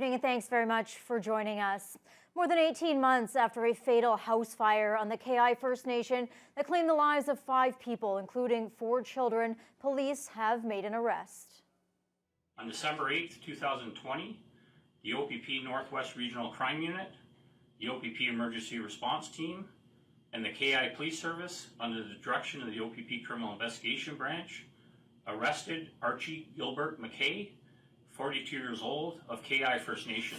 evening and thanks very much for joining us. More than 18 months after a fatal house fire on the KI First Nation that claimed the lives of 5 people, including 4 children, police have made an arrest. On December 8th, 2020, the OPP Northwest Regional Crime Unit, the OPP Emergency Response Team, and the KI Police Service, under the direction of the OPP Criminal Investigation Branch, arrested Archie Gilbert McKay, 42 years old, of KI First Nation.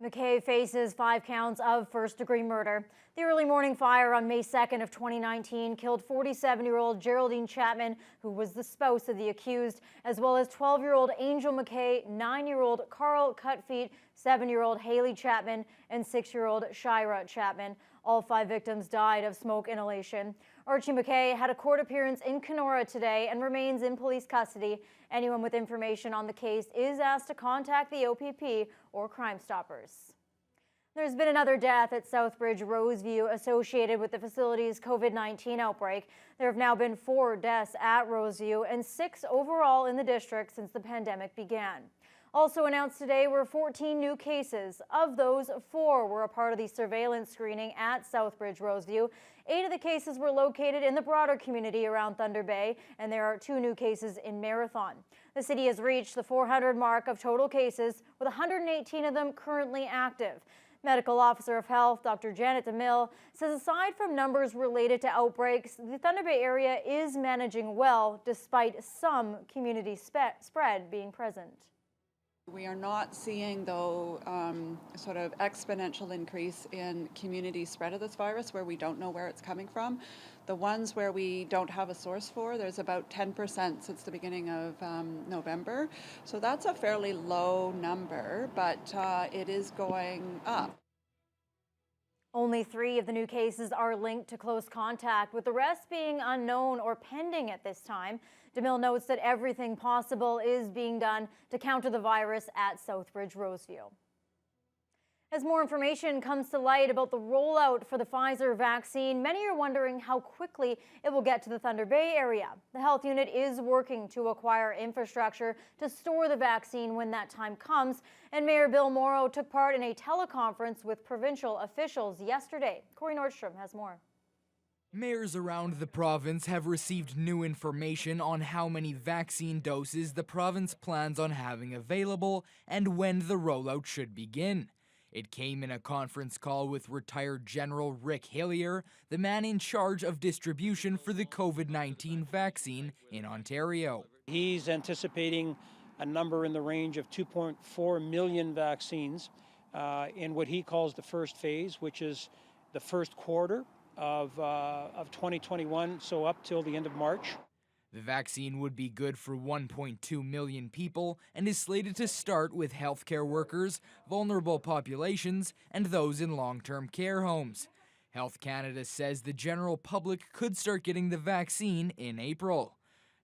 McKay faces 5 counts of first-degree murder. The early morning fire on May 2nd of 2019 killed 47-year-old Geraldine Chapman, who was the spouse of the accused, as well as 12-year-old Angel McKay, 9-year-old Carl Cutfeet, 7-year-old Haley Chapman, and 6-year-old Shira Chapman. All 5 victims died of smoke inhalation. Archie McKay had a court appearance in Kenora today and remains in police custody. Anyone with information on the case is asked to contact the OPP or Crime Stoppers. There's been another death at Southbridge Roseview associated with the facility's COVID-19 outbreak. There have now been 4 deaths at Roseview and 6 overall in the district since the pandemic began. Also announced today were 14 new cases. Of those, 4 were a part of the surveillance screening at Southbridge Roseview. 8 of the cases were located in the broader community around Thunder Bay, and there are 2 new cases in Marathon. The city has reached the 400 mark of total cases, with 118 of them currently active. Medical Officer of Health, Dr. Janet DeMille, says aside from numbers related to outbreaks, the Thunder Bay area is managing well despite some community spread being present. We are not seeing, though, sort of exponential increase in community spread of this virus where we don't know where it's coming from. The ones where we don't have a source for, there's about 10% since the beginning of November. So that's a fairly low number, but it is going up. Only 3 of the new cases are linked to close contact, with the rest being unknown or pending at this time. DeMille notes that everything possible is being done to counter the virus at Southbridge Roseview. As more information comes to light about the rollout for the Pfizer vaccine, many are wondering how quickly it will get to the Thunder Bay area. The health unit is working to acquire infrastructure to store the vaccine when that time comes, and Mayor Bill Morrow took part in a teleconference with provincial officials yesterday. Corey Nordstrom has more. Mayors around the province have received new information on how many vaccine doses the province plans on having available and when the rollout should begin. It came in a conference call with retired General Rick Hillier, the man in charge of distribution for the COVID-19 vaccine in Ontario. He's anticipating a number in the range of 2.4 million vaccines in what he calls the first phase, which is the first quarter of 2021, so up till the end of March. The vaccine would be good for 1.2 million people and is slated to start with healthcare workers, vulnerable populations, and those in long-term care homes. Health Canada says the general public could start getting the vaccine in April.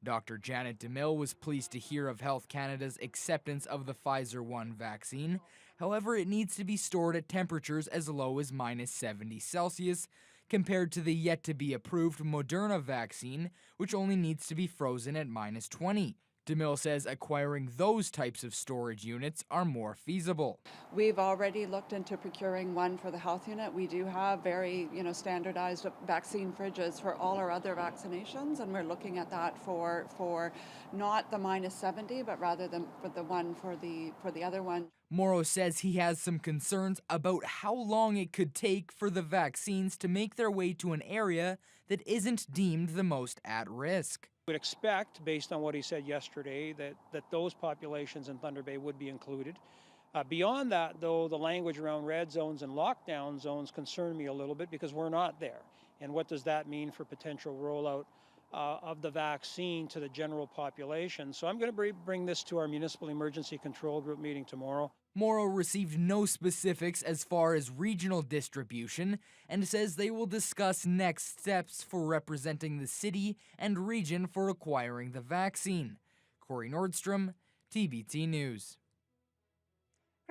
Dr. Janet DeMille was pleased to hear of Health Canada's acceptance of the Pfizer 1 vaccine. However, it needs to be stored at temperatures as low as -70 Celsius, compared to the yet-to-be-approved Moderna vaccine, which only needs to be frozen at -20. DeMille says acquiring those types of storage units are more feasible. We've already looked into procuring one for the health unit. We do have very, standardized vaccine fridges for all our other vaccinations, and we're looking at that for not the -70, but rather for the one for the other one. Morrow says he has some concerns about how long it could take for the vaccines to make their way to an area that isn't deemed the most at risk. Would expect, based on what he said yesterday, that those populations in Thunder Bay would be included. Beyond that, though, the language around red zones and lockdown zones concern me a little bit because we're not there. And what does that mean for potential rollout of the vaccine to the general population? So I'm going to bring this to our Municipal Emergency Control Group meeting tomorrow. Morrow received no specifics as far as regional distribution and says they will discuss next steps for representing the city and region for acquiring the vaccine. Corey Nordstrom, TBT News.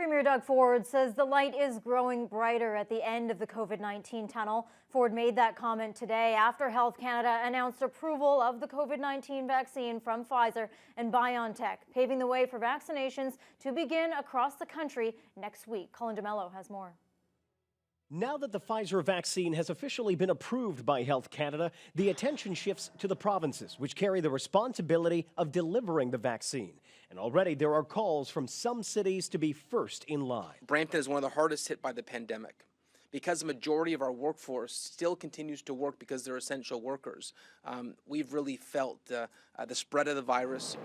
Premier Doug Ford says the light is growing brighter at the end of the COVID-19 tunnel. Ford made that comment today after Health Canada announced approval of the COVID-19 vaccine from Pfizer and BioNTech, paving the way for vaccinations to begin across the country next week. Colin DeMello has more. Now that the Pfizer vaccine has officially been approved by Health Canada, the attention shifts to the provinces, which carry the responsibility of delivering the vaccine. And already there are calls from some cities to be first in line. Brampton is one of the hardest hit by the pandemic. Because the majority of our workforce still continues to work because they're essential workers, we've really felt the spread of the virus.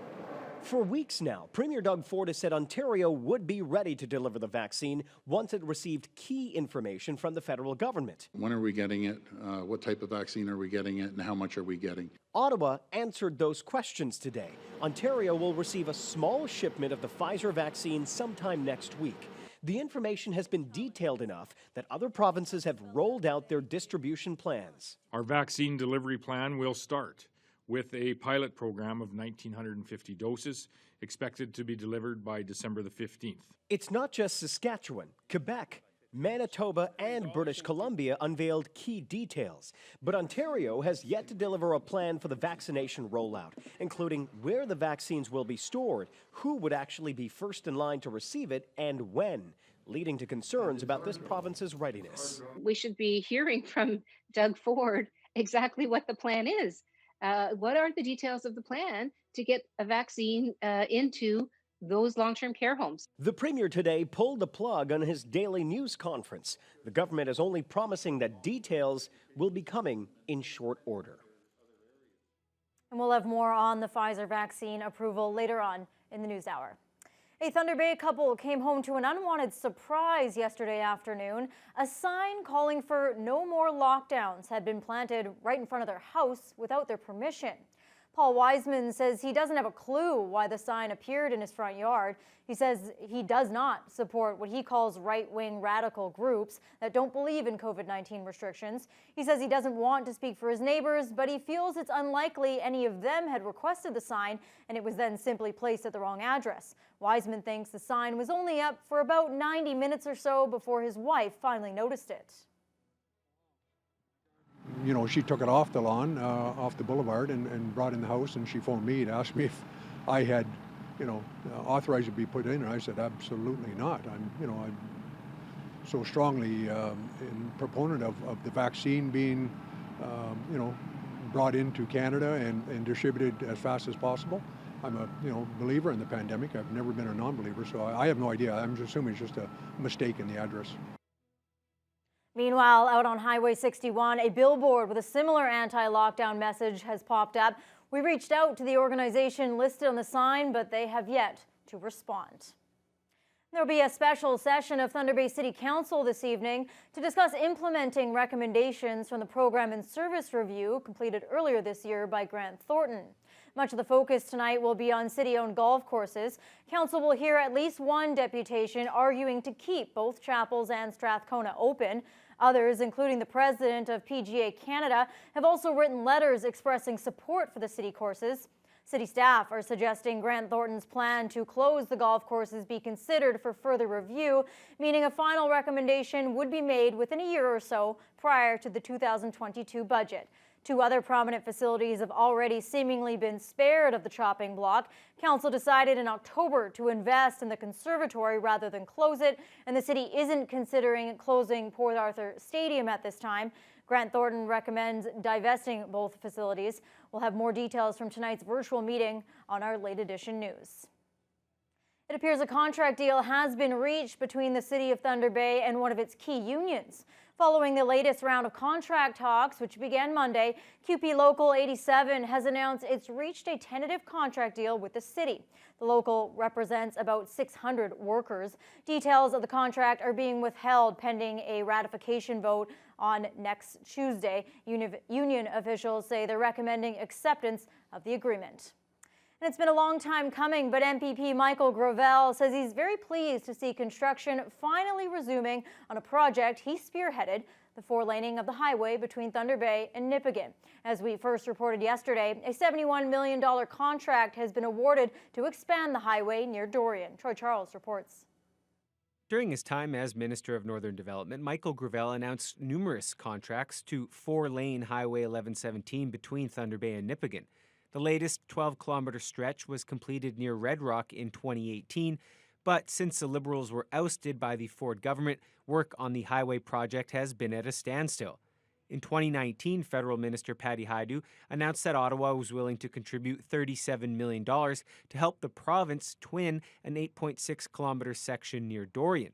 For weeks now, Premier Doug Ford has said Ontario would be ready to deliver the vaccine once it received key information from the federal government. When are we getting it? What type of vaccine are we getting it? And how much are we getting? Ottawa answered those questions today. Ontario will receive a small shipment of the Pfizer vaccine sometime next week. The information has been detailed enough that other provinces have rolled out their distribution plans. Our vaccine delivery plan will start with a pilot program of 1,950 doses expected to be delivered by December the 15th. It's not just Saskatchewan, Quebec, Manitoba and British Columbia unveiled key details, but Ontario has yet to deliver a plan for the vaccination rollout, including where the vaccines will be stored, who would actually be first in line to receive it, and when, leading to concerns about this province's readiness. We should be hearing from Doug Ford exactly what the plan is. What are the details of the plan to get a vaccine into those long-term care homes? The Premier today pulled the plug on his daily news conference. The government is only promising that details will be coming in short order. And we'll have more on the Pfizer vaccine approval later on in the news hour. A Thunder Bay couple came home to an unwanted surprise yesterday afternoon. A sign calling for no more lockdowns had been planted right in front of their house without their permission. Paul Wiseman says he doesn't have a clue why the sign appeared in his front yard. He says he does not support what he calls right-wing radical groups that don't believe in COVID-19 restrictions. He says he doesn't want to speak for his neighbors, but he feels it's unlikely any of them had requested the sign and it was then simply placed at the wrong address. Wiseman thinks the sign was only up for about 90 minutes or so before his wife finally noticed it. You know, she took it off the lawn, off the boulevard, and brought in the house, and she phoned me to ask me if I had, authorized it to be put in, and I said absolutely not. I'm so strongly in proponent of the vaccine being, brought into Canada and distributed as fast as possible. I'm a believer in the pandemic. I've never been a non-believer, so I have no idea. I'm just assuming it's just a mistake in the address. Meanwhile, out on Highway 61, a billboard with a similar anti-lockdown message has popped up. We reached out to the organization listed on the sign, but they have yet to respond. There will be a special session of Thunder Bay City Council this evening to discuss implementing recommendations from the Program and Service Review completed earlier this year by Grant Thornton. Much of the focus tonight will be on city-owned golf courses. Council will hear at least one deputation arguing to keep both Chapels and Strathcona open. Others, including the president of PGA Canada, have also written letters expressing support for the city courses. City staff are suggesting Grant Thornton's plan to close the golf courses be considered for further review, meaning a final recommendation would be made within a year or so prior to the 2022 budget. Two other prominent facilities have already seemingly been spared of the chopping block. Council decided in October to invest in the conservatory rather than close it, and the city isn't considering closing Port Arthur Stadium at this time. Grant Thornton recommends divesting both facilities. We'll have more details from tonight's virtual meeting on our Late Edition News. It appears a contract deal has been reached between the City of Thunder Bay and one of its key unions. Following the latest round of contract talks, which began Monday, QP Local 87 has announced it's reached a tentative contract deal with the city. The local represents about 600 workers. Details of the contract are being withheld pending a ratification vote on next Tuesday. Union officials say they're recommending acceptance of the agreement. And it's been a long time coming, but MPP Michael Gravel says he's very pleased to see construction finally resuming on a project he spearheaded, the four-laning of the highway between Thunder Bay and Nipigon. As we first reported yesterday, a $71 million contract has been awarded to expand the highway near Dorian. Troy Charles reports. During his time as Minister of Northern Development, Michael Gravel announced numerous contracts to four-lane Highway 1117 between Thunder Bay and Nipigon. The latest 12-kilometer stretch was completed near Red Rock in 2018, but since the Liberals were ousted by the Ford government, work on the highway project has been at a standstill. In 2019, Federal Minister Patty Hajdu announced that Ottawa was willing to contribute $37 million to help the province twin an 8.6-kilometer section near Dorian.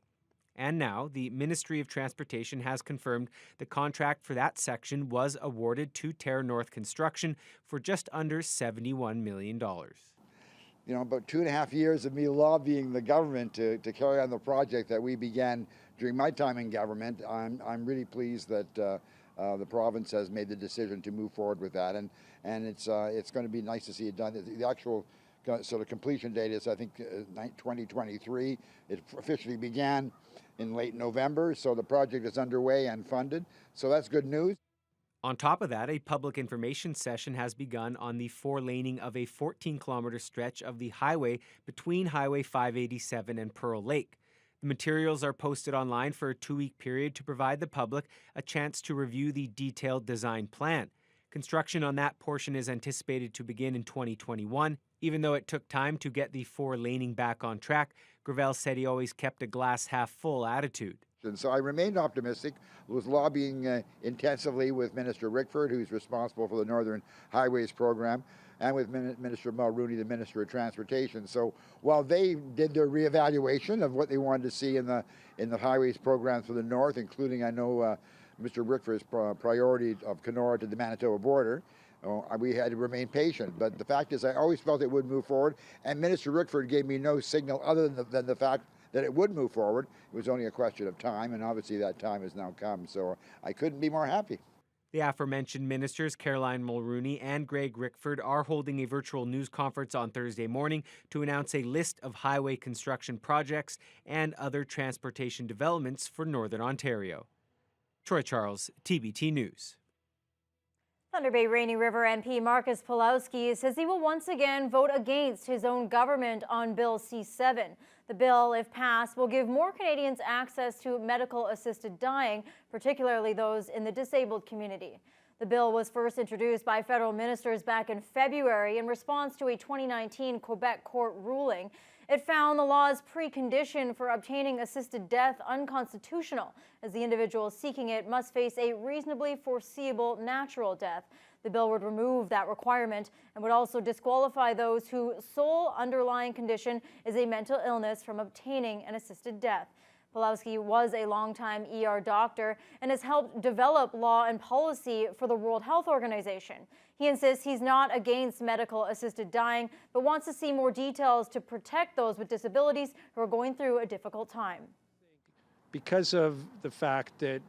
And now, the Ministry of Transportation has confirmed the contract for that section was awarded to Terra North Construction for just under $71 million. You know, about 2.5 years of me lobbying the government to carry on the project that we began during my time in government. I'm really pleased that the province has made the decision to move forward with that, and it's going to be nice to see it done. The actual sort of completion date is, I think, 2023. It officially began in late November, so the project is underway and funded. So that's good news. On top of that, a public information session has begun on the four-laning of a 14-kilometer stretch of the highway between Highway 587 and Pearl Lake. The materials are posted online for a 2-week period to provide the public a chance to review the detailed design plan. Construction on that portion is anticipated to begin in 2021. Even though it took time to get the four-laning back on track, Gravel said he always kept a glass-half-full attitude. And so I remained optimistic, was lobbying intensively with Minister Rickford, who's responsible for the Northern Highways program, and with Minister Mulrooney, the Minister of Transportation. So while they did their reevaluation of what they wanted to see in the highways program for the North, including, I know, Mr. Rickford's priority of Kenora to the Manitoba border, we had to remain patient. But the fact is, I always felt it would move forward, and Minister Rickford gave me no signal other than the fact that it would move forward. It was only a question of time, and obviously that time has now come. So I couldn't be more happy. The aforementioned ministers, Caroline Mulrooney and Greg Rickford, are holding a virtual news conference on Thursday morning to announce a list of highway construction projects and other transportation developments for Northern Ontario. Troy Charles, TBT News. Thunder Bay Rainy River MP Marcus Pulowski says he will once again vote against his own government on Bill C-7. The bill, if passed, will give more Canadians access to medical-assisted dying, particularly those in the disabled community. The bill was first introduced by federal ministers back in February in response to a 2019 Quebec court ruling. It found the law's precondition for obtaining assisted death unconstitutional, as the individual seeking it must face a reasonably foreseeable natural death. The bill would remove that requirement and would also disqualify those whose sole underlying condition is a mental illness from obtaining an assisted death. Pulowski was a longtime ER doctor and has helped develop law and policy for the World Health Organization. He insists he's not against medical-assisted dying, but wants to see more details to protect those with disabilities who are going through a difficult time. Because of the fact that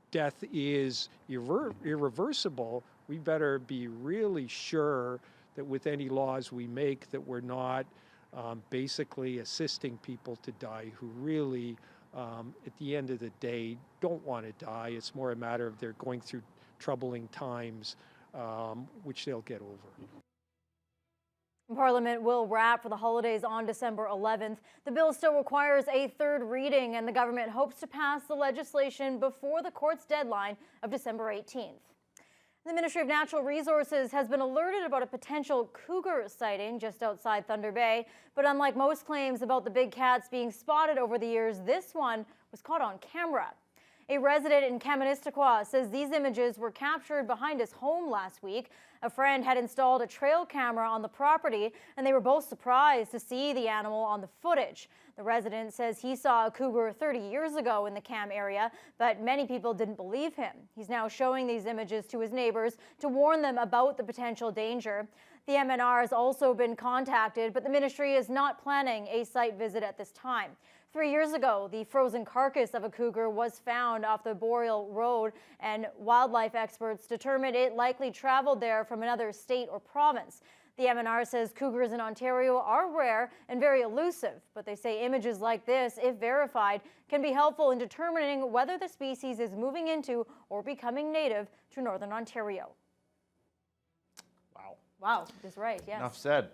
death is irreversible, we better be really sure that with any laws we make that we're not basically assisting people to die who really, at the end of the day, don't want to die. It's more a matter of they're going through troubling times, which they'll get over. Parliament will wrap for the holidays on December 11th. The bill still requires a third reading, and the government hopes to pass the legislation before the court's deadline of December 18th. The Ministry of Natural Resources has been alerted about a potential cougar sighting just outside Thunder Bay, but unlike most claims about the big cats being spotted over the years, this one was caught on camera. A resident in Kaministiquia says these images were captured behind his home last week. A friend had installed a trail camera on the property, and they were both surprised to see the animal on the footage. The resident says he saw a cougar 30 years ago in the Cam area, but many people didn't believe him. He's now showing these images to his neighbors to warn them about the potential danger. The MNR has also been contacted, but the ministry is not planning a site visit at this time. 3 years ago, the frozen carcass of a cougar was found off the Boreal Road, and wildlife experts determined it likely traveled there from another state or province. The MNR says cougars in Ontario are rare and very elusive, but they say images like this, if verified, can be helpful in determining whether the species is moving into or becoming native to Northern Ontario. Wow. Wow, that's right, yes. Enough said.